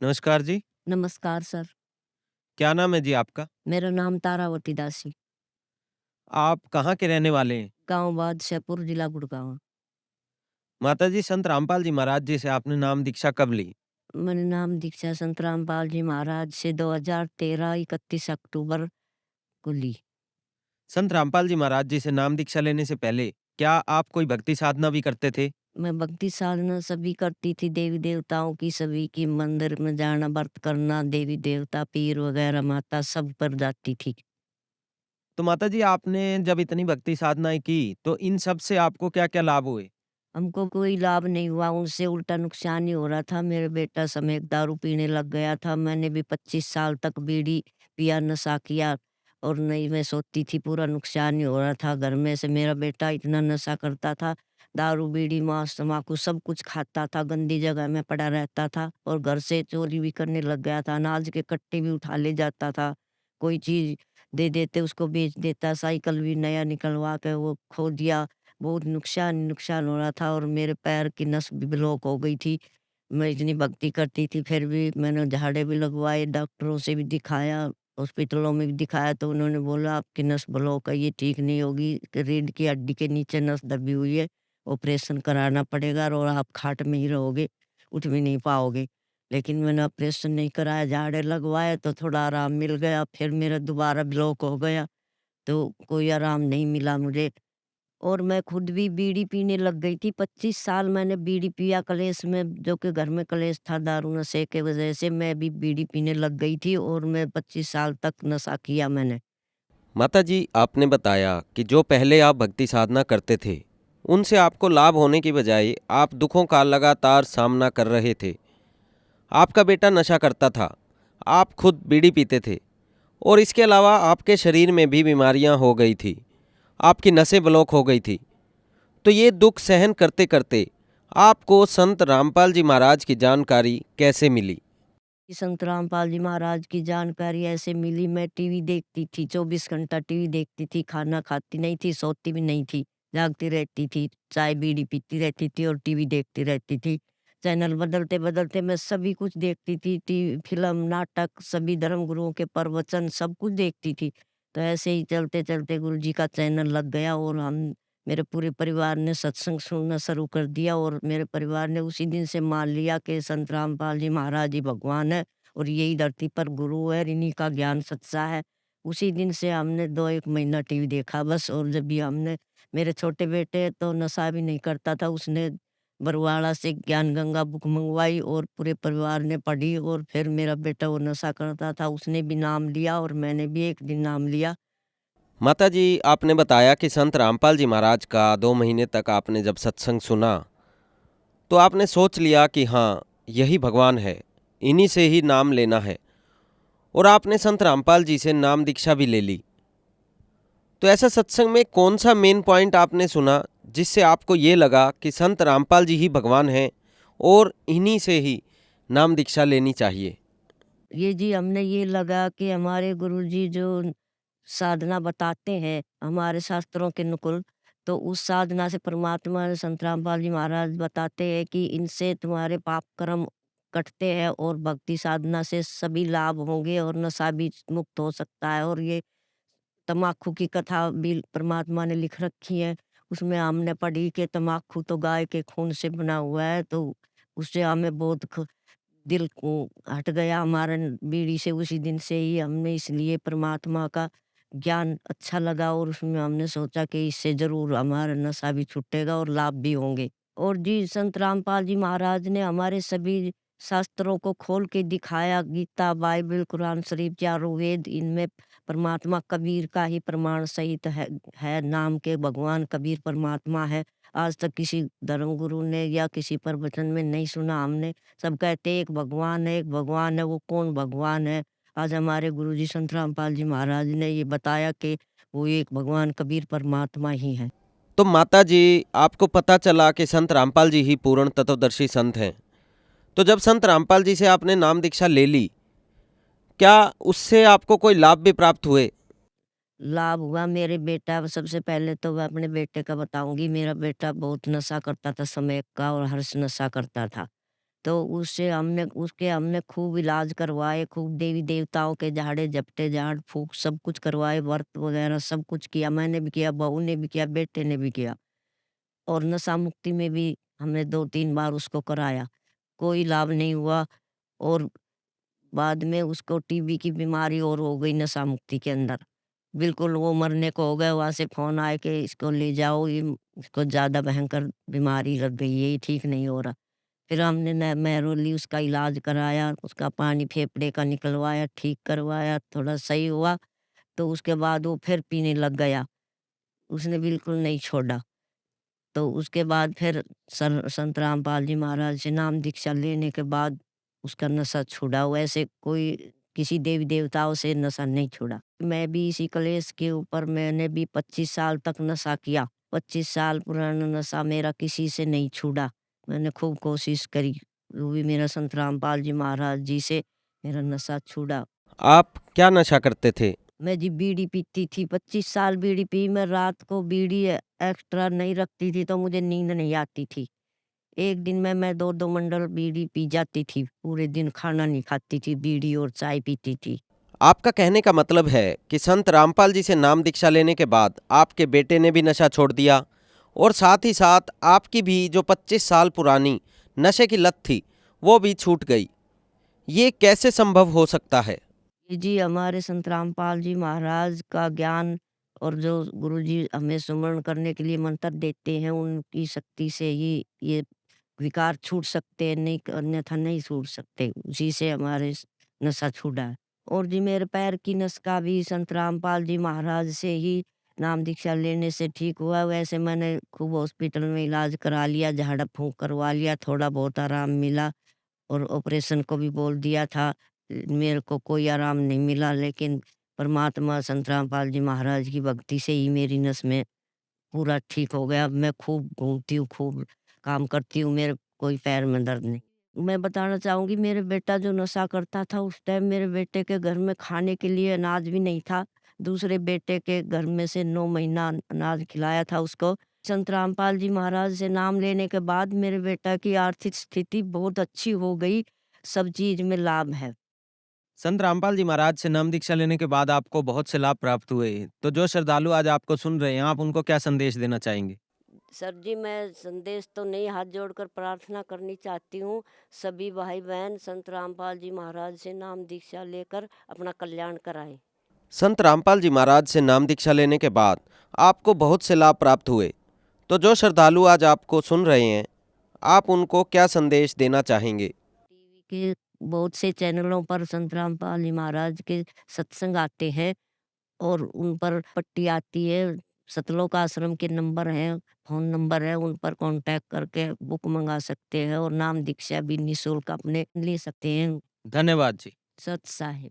नमस्कार जी। नमस्कार सर। क्या नाम है जी आपका? मेरा नाम तारावती दासी। आप कहाँ के रहने वाले हैं? गाँव बादशाहपुर, जिला गुड़गाँव। माताजी संत रामपाल जी महाराज जी से आपने नाम दीक्षा कब ली? मैंने नाम दीक्षा संत रामपाल जी महाराज से 2013 31 अक्टूबर को ली। संत रामपाल जी महाराज जी से नाम दीक्षा लेने से पहले क्या आप कोई भक्ति साधना भी करते थे? मैं भक्ति साधना सभी करती थी, देवी-देवताओं की सभी की, मंदिर में जाना, व्रत करना, देवी-देवता, पीर वगैरह, माता सब पर जाती थी। तो माताजी आपने जब इतनी भक्ति साधनाएँ की, तो इन सब से आपको क्या-क्या लाभ हुए? हमको कोई लाभ नहीं हुआ, उनसे उल्टा नुकसान ही हो रहा था। मेरा बेटा समेत दारू पीने लग गया था। मैंने भी 25 साल तक बीड़ी पिया, नशा किया और नहीं मैं सोती थी, पूरा नुकसान ही हो रहा था घर में से। मेरा बेटा इतना नशा करता था, दारू, बीड़ी, मांस, तम्बाकू सब कुछ खाता था, गंदी जगह में पड़ा रहता था और घर से चोरी भी करने लग गया था। अनाज के कट्टे भी उठा ले जाता था, कोई चीज़ दे देते उसको बेच देता, साइकिल भी नया निकलवा के वो खो दिया। बहुत नुकसान नुकसान हो रहा था और मेरे पैर की नस भी ब्लॉक हो गई थी। मैं इतनी भक्ति करती थी फिर भी मैंने झाड़े भी लगवाए, डॉक्टरों से भी दिखाया, हॉस्पिटलों में भी दिखाया तो उन्होंने बोला आपकी नस ब्लॉक है, ये ठीक नहीं होगी, रीढ़ की हड्डी के नीचे नस दबी हुई है, ऑपरेशन कराना पड़ेगा और आप खाट में ही रहोगे, उठ भी नहीं पाओगे। लेकिन मैंने ऑपरेशन नहीं कराया, झाड़े लगवाए तो थोड़ा आराम मिल गया, फिर मेरा दोबारा ब्लॉक हो गया, तो कोई आराम नहीं मिला मुझे। और मैं खुद भी बीड़ी पीने लग गई थी। 25 साल मैंने बीड़ी पिया कलेश में, जो कि घर में कलेश था दारू नशे के वजह से मैं भी बीड़ी पीने लग गई थी और मैं 25 साल तक नशा किया मैंने। माताजी आपने बताया कि जो पहले आप भक्ति साधना करते थे, उनसे आपको लाभ होने की बजाय आप दुखों का लगातार सामना कर रहे थे। आपका बेटा नशा करता था, आप खुद बीड़ी पीते थे और इसके अलावा आपके शरीर में भी बीमारियां हो गई थी। आपकी नसें ब्लॉक हो गई थी। तो ये दुख सहन करते करते आपको संत रामपाल जी महाराज की जानकारी कैसे मिली? कि संत रामपाल जी महाराज की जानकारी ऐसे मिली, मैं टीवी देखती थी, 24 घंटा टीवी देखती थी, खाना खाती नहीं थी, सोती भी नहीं थी, जागती रहती थी, चाय बीड़ी पीती रहती थी और टीवी देखती रहती थी। चैनल बदलते-बदलते मैं सभी कुछ देखती थी, फ़िल्म, नाटक, सभी धर्म गुरुओं के प्रवचन सब कुछ देखती थी। तो ऐसे ही चलते-चलते गुरु जी का चैनल लग गया और हम मेरे पूरे परिवार ने सत्संग सुनना शुरू कर दिया और मेरे परिवार ने उसी दिन से मान लिया कि संत रामपाल जी महाराज ही भगवान है और यही धरती पर गुरु है, इन्हीं का ज्ञान सच्चा है। उसी दिन से हमने 2-1 महीना टीवी देखा बस। और जब भी हमने, मेरे छोटे बेटे तो नशा भी नहीं करता था, उसने बरवाड़ा से ज्ञान गंगा बुक मंगवाई और पूरे परिवार ने पढ़ी और फिर मेरा बेटा वो नशा करता था, उसने भी नाम लिया और मैंने भी एक दिन नाम लिया। माताजी आपने बताया कि संत रामपाल जी महाराज का 2 महीने तक आपने जब सत्संग सुना, तो आपने सोच लिया कि हाँ, यही भगवान है, इन्हीं से ही नाम लेना है और आपने संत रामपाल जी से नाम दीक्षा भी ले ली। तो ऐसा सत्संग में कौन सा मेन पॉइंट आपने सुना जिससे आपको ये लगा कि संत रामपाल जी ही भगवान हैं और इन्हीं से ही नाम दीक्षा लेनी चाहिए? ये जी हमने ये लगा कि हमारे गुरुजी जो साधना बताते हैं हमारे शास्त्रों के अनुकूल, तो उस साधना से परमात्मा संत रामपाल जी महाराज बताते हैं कि इनसे तुम्हारे पाप कर्म कटते हैं और भक्ति साधना से सभी लाभ होंगे और नशा भी मुक्त हो सकता है। और ये तम्बाकू की कथा भी परमात्मा ने लिख रखी है, उसमें हमने पढ़ी कि तम्बाकू तो गाय के खून से बना हुआ है, तो उससे हमें बहुत दिल को हट गया हमारा बीड़ी से। उसी दिन से ही हमने इसलिए परमात्मा का ज्ञान अच्छा लगा और उसमें हमने सोचा कि इससे ज़रूर हमारा नशा भी छूटेगा और लाभ भी होंगे। और जी संत रामपाल जी महाराज ने हमारे सभी शास्त्रों को खोल के दिखाया, गीता, बाइबल, कुरान शरीफ, चारों वेद, इनमें परमात्मा कबीर का ही प्रमाण सहित है नाम के भगवान कबीर परमात्मा है। आज तक किसी धर्मगुरु ने या किसी प्रवचन में नहीं सुना हमने। सब कहते हैं एक भगवान है, वो कौन भगवान है? आज हमारे गुरुजी संत रामपाल जी महाराज ने ये बताया कि वो एक भगवान कबीर परमात्मा ही है। तो माताजी आपको पता चला कि संत रामपाल जी ही पूर्ण तत्वदर्शी संत हैं। तो जब संत रामपाल जी से आपने नाम दीक्षा ले ली, क्या उससे आपको कोई लाभ भी प्राप्त हुए? लाभ हुआ मेरे बेटा, सबसे पहले तो मैं अपने बेटे का बताऊँगी। मेरा बेटा बहुत नशा करता था, स्मैक का और हर्ष नशा करता था। तो उसके हमने खूब इलाज करवाए, खूब देवी देवताओं के झाड़े झपटे, झाड़ फूँक सब कुछ करवाए, व्रत वगैरह सब कुछ किया। मैंने भी किया, बहू ने भी किया, बेटे ने भी किया। और नशा मुक्ति में भी हमने 2-3 बार उसको कराया, कोई लाभ नहीं हुआ। और बाद में उसको टीबी की बीमारी और हो गई नशा मुक्ति के अंदर। बिल्कुल वो मरने को हो गया, वहाँ से फ़ोन आए कि इसको ले जाओ, इसको ज़्यादा भयंकर बीमारी लग गई है, ये ठीक नहीं हो रहा। फिर हमने न मेहरौली उसका इलाज कराया, उसका पानी फेफड़े का निकलवाया, ठीक करवाया, थोड़ा सही हुआ, तो उसके बाद वो फिर पीने लग गया। उसने बिल्कुल नहीं छोड़ा। तो उसके बाद फिर सर संत रामपाल जी महाराज से नाम दीक्षा लेने के बाद उसका नशा छूटा। वैसे कोई किसी देवी देवताओं से नशा नहीं छूटा। मैं भी इसी क्लेश के ऊपर मैंने भी 25 साल तक नशा किया। 25 साल पुराना नशा मेरा किसी से नहीं छूटा। मैंने खूब कोशिश करी, वो भी मेरा संत रामपाल जी महाराज जी से मेरा नशा छूटा। आप क्या नशा करते थे? मैं जी बीड़ी पीती थी, 25 साल बीड़ी पी। मैं रात को बीड़ी एक्स्ट्रा नहीं रखती थी तो मुझे नींद नहीं आती थी। एक दिन में मैं 2-2 मंडल बीड़ी पी जाती थी। पूरे दिन खाना नहीं खाती थी, बीड़ी और चाय पीती थी। आपका कहने का मतलब है कि संत रामपाल जी से नाम दीक्षा लेने के बाद आपके बेटे ने भी नशा छोड़ दिया और साथ ही साथ आपकी भी जो 25 साल पुरानी नशे की लत थी वो भी छूट गई। ये कैसे संभव हो सकता है? जी, हमारे संत रामपाल जी महाराज का ज्ञान और जो गुरुजी हमें सुमरण करने के लिए मंत्र देते हैं, उनकी शक्ति से ही ये विकार छूट सकते हैं, नहीं अन्यथा नहीं छूट सकते। उसी से हमारे नशा छूटा है। और जी मेरे पैर की नस का भी संत रामपाल जी महाराज से ही नाम दीक्षा लेने से ठीक हुआ। वैसे मैंने खूब हॉस्पिटल में इलाज करा लिया, झाड़ा फूँक करवा लिया, थोड़ा बहुत आराम मिला। और ऑपरेशन को भी बोल दिया था। मेरे को कोई आराम नहीं मिला, लेकिन परमात्मा संत रामपाल जी महाराज की भक्ति से ही मेरी नस में पूरा ठीक हो गया। अब मैं खूब घूमती हूँ, खूब काम करती हूँ, मेरे कोई पैर में दर्द नहीं। मैं बताना चाहूँगी, मेरे बेटा जो नशा करता था उस टाइम मेरे बेटे के घर में खाने के लिए अनाज भी नहीं था। दूसरे बेटे के घर में से 9 महीना अनाज खिलाया था उसको। संत रामपाल जी महाराज से नाम लेने के बाद मेरे बेटा की आर्थिक स्थिति बहुत अच्छी हो गई। सब चीज़ में लाभ है। संत रामपाल जी महाराज से नाम दीक्षा लेने के बाद आपको बहुत से लाभ प्राप्त हुए। तो जो श्रद्धालु आज आपको सुन रहे हैं, आप उनको क्या संदेश देना चाहेंगे? सर जी, मैं संदेश तो नहीं, हाथ जोड़कर प्रार्थना करनी चाहती हूँ। सभी भाई-बहन संत रामपाल जी महाराज से नाम दीक्षा लेकर अपना कल्याण कराएँ। संत रामपाल जी महाराज से नाम दीक्षा लेने के बाद आपको बहुत से लाभ प्राप्त हुए। तो जो श्रद्धालु आज आपको सुन रहे हैं, आप उनको क्या संदेश देना चाहेंगे? टीवी के बहुत से चैनलों पर संत रामपाल जी महाराज के सत्संग आते हैं और उन पर पट्टी आती है। सतलोक आश्रम के नंबर हैं, फ़ोन नंबर है, उन पर कॉन्टैक्ट करके बुक मँगा सकते हैं और नाम दीक्षा भी निःशुल्क अपने ले सकते हैं। धन्यवाद जी। सत साहिब।